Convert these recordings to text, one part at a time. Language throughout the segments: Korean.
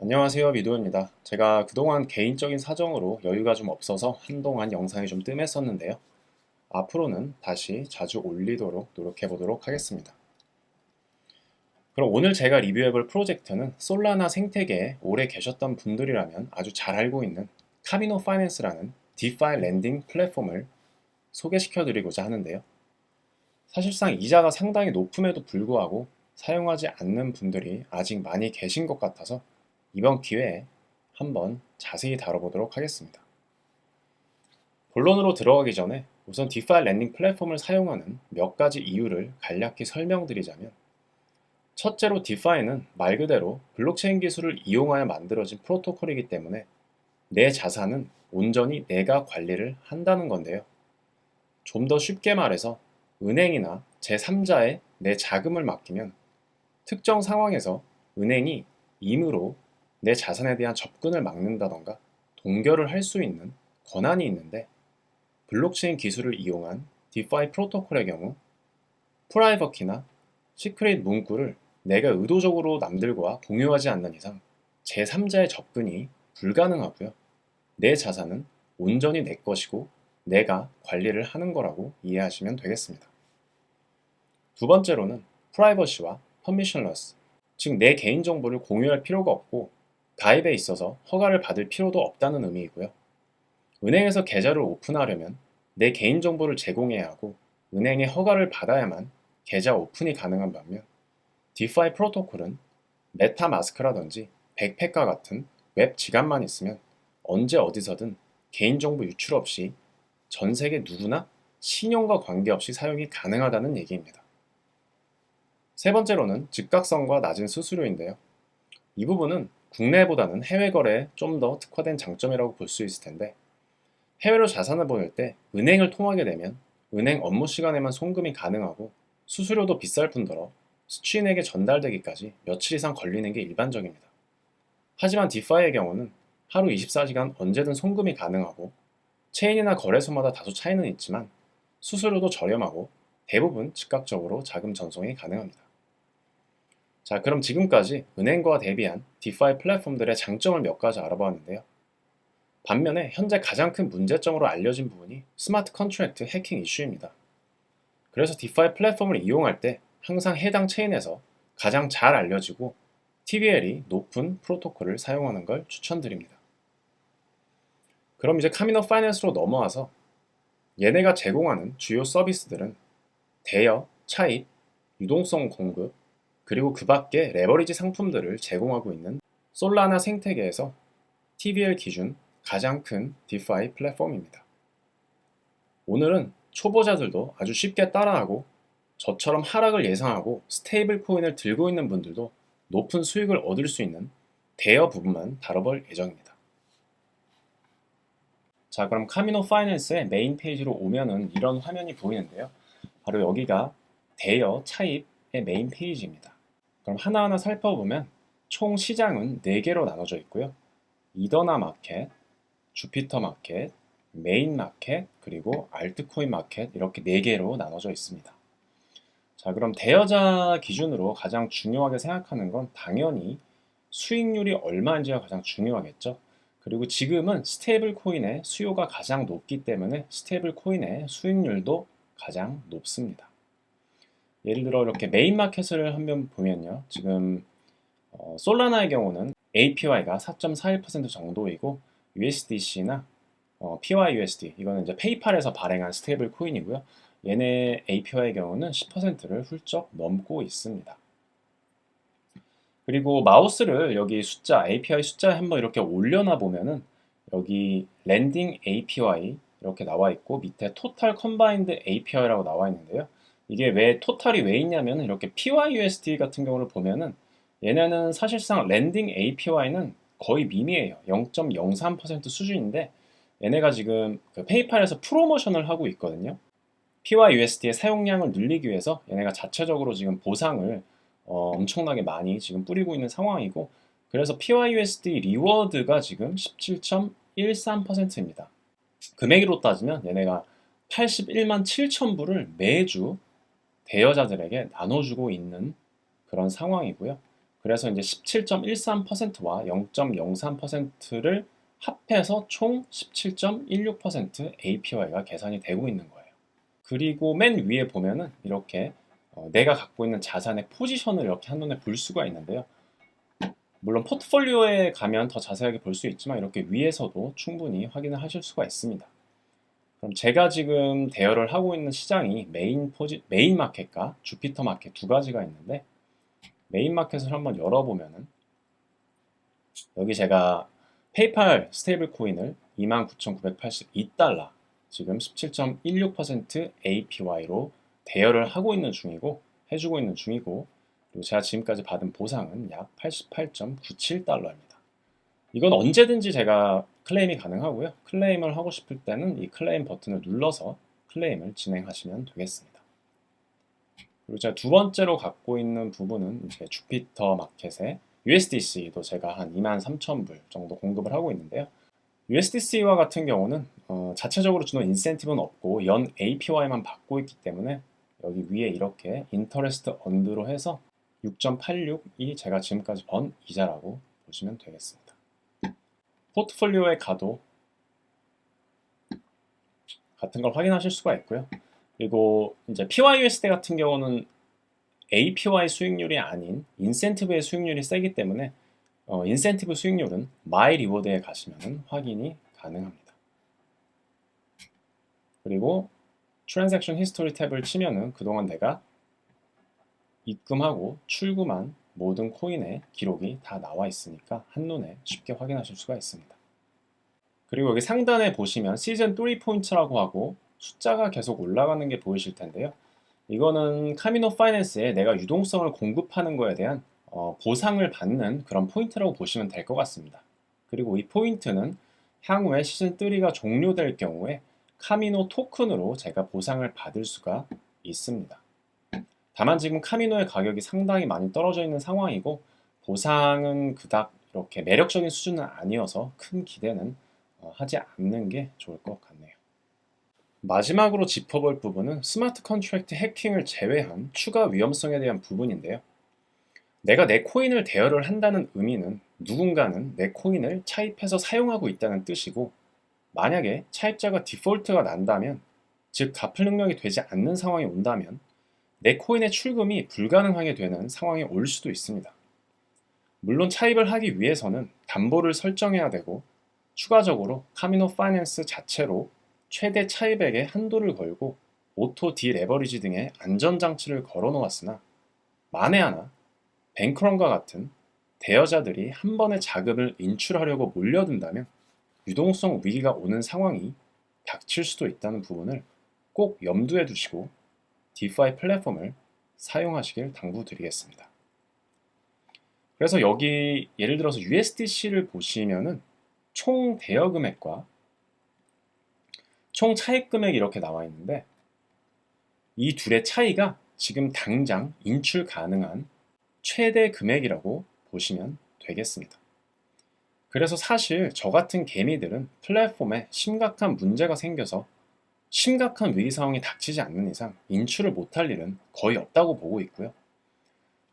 안녕하세요, 미도입니다. 제가 그동안 개인적인 사정으로 여유가 좀 없어서 한동안 영상이 좀 뜸했었는데요. 앞으로는 다시 자주 올리도록 노력해 보도록 하겠습니다. 그럼 오늘 제가 리뷰해볼 프로젝트는 솔라나 생태계에 오래 계셨던 분들이라면 아주 잘 알고 있는 카미노 파이낸스라는 디파이 랜딩 플랫폼을 소개시켜 드리고자 하는데요. 사실상 이자가 상당히 높음에도 불구하고 사용하지 않는 분들이 아직 많이 계신 것 같아서 이번 기회에 한번 자세히 다뤄보도록 하겠습니다. 본론으로 들어가기 전에 우선 디파이 랜딩 플랫폼을 사용하는 몇 가지 이유를 간략히 설명드리자면, 첫째로 디파이는 말 그대로 블록체인 기술을 이용하여 만들어진 프로토콜이기 때문에 내 자산은 온전히 내가 관리를 한다는 건데요. 좀 더 쉽게 말해서 은행이나 제3자에 내 자금을 맡기면 특정 상황에서 은행이 임의로 내 자산에 대한 접근을 막는다던가 동결을 할 수 있는 권한이 있는데, 블록체인 기술을 이용한 디파이 프로토콜의 경우 프라이빗 키나 시크릿 문구를 내가 의도적으로 남들과 공유하지 않는 이상 제3자의 접근이 불가능하고요. 내 자산은 온전히 내 것이고 내가 관리를 하는 거라고 이해하시면 되겠습니다. 두 번째로는 프라이버시와 퍼미션러스, 즉 내 개인정보를 공유할 필요가 없고 가입에 있어서 허가를 받을 필요도 없다는 의미이고요. 은행에서 계좌를 오픈하려면 내 개인정보를 제공해야 하고 은행의 허가를 받아야만 계좌 오픈이 가능한 반면, 디파이 프로토콜은 메타마스크라든지 백팩과 같은 웹 지갑만 있으면 언제 어디서든 개인정보 유출 없이 전 세계 누구나 신용과 관계없이 사용이 가능하다는 얘기입니다. 세 번째로는 즉각성과 낮은 수수료인데요. 이 부분은 국내보다는 해외 거래에 좀 더 특화된 장점이라고 볼 수 있을 텐데, 해외로 자산을 보낼 때 은행을 통하게 되면 은행 업무 시간에만 송금이 가능하고 수수료도 비쌀 뿐더러 수취인에게 전달되기까지 며칠 이상 걸리는 게 일반적입니다. 하지만 디파이의 경우는 하루 24시간 언제든 송금이 가능하고 체인이나 거래소마다 다소 차이는 있지만 수수료도 저렴하고 대부분 즉각적으로 자금 전송이 가능합니다. 자, 그럼 지금까지 은행과 대비한 디파이 플랫폼들의 장점을 몇 가지 알아보았는데요. 반면에 현재 가장 큰 문제점으로 알려진 부분이 스마트 컨트랙트 해킹 이슈입니다. 그래서 디파이 플랫폼을 이용할 때 항상 해당 체인에서 가장 잘 알려지고 TVL이 높은 프로토콜을 사용하는 걸 추천드립니다. 그럼 이제 카미노 파이낸스로 넘어와서 얘네가 제공하는 주요 서비스들은 대여, 차입, 유동성 공급, 그리고 그 밖에 레버리지 상품들을 제공하고 있는 솔라나 생태계에서 TVL 기준 가장 큰 디파이 플랫폼입니다. 오늘은 초보자들도 아주 쉽게 따라하고 저처럼 하락을 예상하고 스테이블 코인을 들고 있는 분들도 높은 수익을 얻을 수 있는 대여 부분만 다뤄볼 예정입니다. 자, 그럼 카미노 파이낸스의 메인 페이지로 오면은 이런 화면이 보이는데요. 바로 여기가 대여 차입의 메인 페이지입니다. 그럼 하나하나 살펴보면 총 시장은 4개로 나눠져 있고요. 이더나 마켓, 주피터 마켓, 메인 마켓, 그리고 알트코인 마켓, 이렇게 4개로 나눠져 있습니다. 자, 그럼 대여자 기준으로 가장 중요하게 생각하는 건 당연히 수익률이 얼마인지가 가장 중요하겠죠. 그리고 지금은 스테이블 코인의 수요가 가장 높기 때문에 스테이블 코인의 수익률도 가장 높습니다. 예를 들어 이렇게 메인 마켓을 한번 보면요. 지금 솔라나의 경우는 APY가 4.41% 정도이고 USDC나 PYUSD, 이거는 이제 페이팔에서 발행한 스테이블 코인이고요. 얘네 APY의 경우는 10%를 훌쩍 넘고 있습니다. 그리고 마우스를 여기 숫자, API 숫자에 한번 이렇게 올려놔 보면은 여기 랜딩 APY 이렇게 나와 있고 밑에 토탈 컴바인드 API라고 나와 있는데요. 이게 왜 토탈이 왜 있냐면 이렇게 PYUSD 같은 경우를 보면은 얘네는 사실상 랜딩 APY는 거의 미미해요. 0.03% 수준인데 얘네가 지금 그 페이팔에서 프로모션을 하고 있거든요. PYUSD의 사용량을 늘리기 위해서 얘네가 자체적으로 지금 보상을 엄청나게 많이 지금 뿌리고 있는 상황이고, 그래서 PYUSD 리워드가 지금 17.13%입니다. 금액으로 따지면 얘네가 81만 7천 불을 매주 대여자들에게 나눠주고 있는 그런 상황이고요. 그래서 이제 17.13%와 0.03%를 합해서 총 17.16% APY가 계산이 되고 있는 거예요. 그리고 맨 위에 보면은 이렇게 내가 갖고 있는 자산의 포지션을 이렇게 한눈에 볼 수가 있는데요. 물론 포트폴리오에 가면 더 자세하게 볼 수 있지만 이렇게 위에서도 충분히 확인을 하실 수가 있습니다. 그럼 제가 지금 대여를 하고 있는 시장이 메인 마켓과 주피터 마켓 두 가지가 있는데, 메인 마켓을 한번 열어보면은 여기 제가 페이팔 스테이블 코인을 29,982달러, 지금 17.16% APY로 대여를 하고 있는 중이고, 해주고 있는 중이고, 그리고 제가 지금까지 받은 보상은 약 88.97달러입니다. 이건 언제든지 제가 클레임이 가능하고요. 클레임을 하고 싶을 때는 이 클레임 버튼을 눌러서 클레임을 진행하시면 되겠습니다. 그리고 제가 두 번째로 갖고 있는 부분은 이제 주피터 마켓의 USDC도 제가 한 23,000불 정도 공급을 하고 있는데요. USDC와 같은 경우는 자체적으로 주는 인센티브는 없고 연 APY만 받고 있기 때문에 여기 위에 이렇게 인터레스트 언드로 해서 6.86이 제가 지금까지 번 이자라고 보시면 되겠습니다. 포트폴리오에 가도 같은 걸 확인하실 수가 있고요. 그리고 이제 PYUSD 같은 경우는 APY 수익률이 아닌 인센티브의 수익률이 세기 때문에 인센티브 수익률은 마이 리워드에 가시면 확인이 가능합니다. 그리고 트랜잭션 히스토리 탭을 치면은 그동안 내가 입금하고 출금한 모든 코인의 기록이 다 나와 있으니까 한눈에 쉽게 확인하실 수가 있습니다. 그리고 여기 상단에 보시면 시즌 3 포인트라고 하고 숫자가 계속 올라가는 게 보이실 텐데요. 이거는 카미노 파이낸스에 내가 유동성을 공급하는 거에 대한 보상을 받는 그런 포인트라고 보시면 될 것 같습니다. 그리고 이 포인트는 향후에 시즌 3가 종료될 경우에 카미노 토큰으로 제가 보상을 받을 수가 있습니다. 다만 지금 카미노의 가격이 상당히 많이 떨어져 있는 상황이고 보상은 그닥 이렇게 매력적인 수준은 아니어서 큰 기대는 하지 않는 게 좋을 것 같네요. 마지막으로 짚어볼 부분은 스마트 컨트랙트 해킹을 제외한 추가 위험성에 대한 부분인데요. 내가 내 코인을 대여를 한다는 의미는 누군가는 내 코인을 차입해서 사용하고 있다는 뜻이고, 만약에 차입자가 디폴트가 난다면, 즉 갚을 능력이 되지 않는 상황이 온다면 내 코인의 출금이 불가능하게 되는 상황이 올 수도 있습니다. 물론 차입을 하기 위해서는 담보를 설정해야 되고, 추가적으로 카미노 파이낸스 자체로 최대 차입액의 한도를 걸고 오토 디레버리지 등의 안전장치를 걸어 놓았으나, 만에 하나 뱅크런과 같은 대여자들이 한 번에 자금을 인출하려고 몰려든다면 유동성 위기가 오는 상황이 닥칠 수도 있다는 부분을 꼭 염두에 두시고 디파이 플랫폼을 사용하시길 당부드리겠습니다. 그래서 여기 예를 들어서 USDC를 보시면은 총 대여 금액과 총 차입 금액이 이렇게 나와 있는데, 이 둘의 차이가 지금 당장 인출 가능한 최대 금액이라고 보시면 되겠습니다. 그래서 사실 저 같은 개미들은 플랫폼에 심각한 문제가 생겨서 심각한 위기 상황이 닥치지 않는 이상 인출을 못할 일은 거의 없다고 보고 있고요.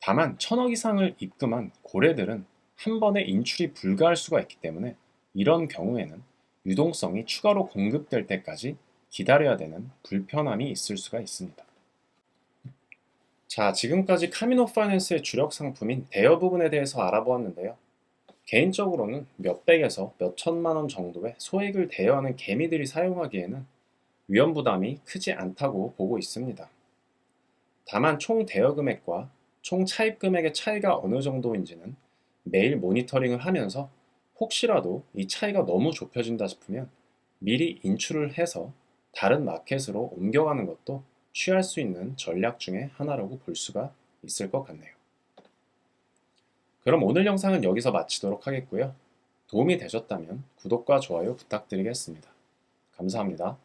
다만 1,000억 이상을 입금한 고래들은 한 번에 인출이 불가할 수가 있기 때문에 이런 경우에는 유동성이 추가로 공급될 때까지 기다려야 되는 불편함이 있을 수가 있습니다. 자, 지금까지 카미노 파이낸스의 주력 상품인 대여 부분에 대해서 알아보았는데요. 개인적으로는 몇백에서 몇천만 원 정도의 소액을 대여하는 개미들이 사용하기에는 위험 부담이 크지 않다고 보고 있습니다. 다만 총 대여 금액과 총 차입 금액의 차이가 어느 정도인지는 매일 모니터링을 하면서 혹시라도 이 차이가 너무 좁혀진다 싶으면 미리 인출을 해서 다른 마켓으로 옮겨가는 것도 취할 수 있는 전략 중에 하나라고 볼 수가 있을 것 같네요. 그럼 오늘 영상은 여기서 마치도록 하겠고요. 도움이 되셨다면 구독과 좋아요 부탁드리겠습니다. 감사합니다.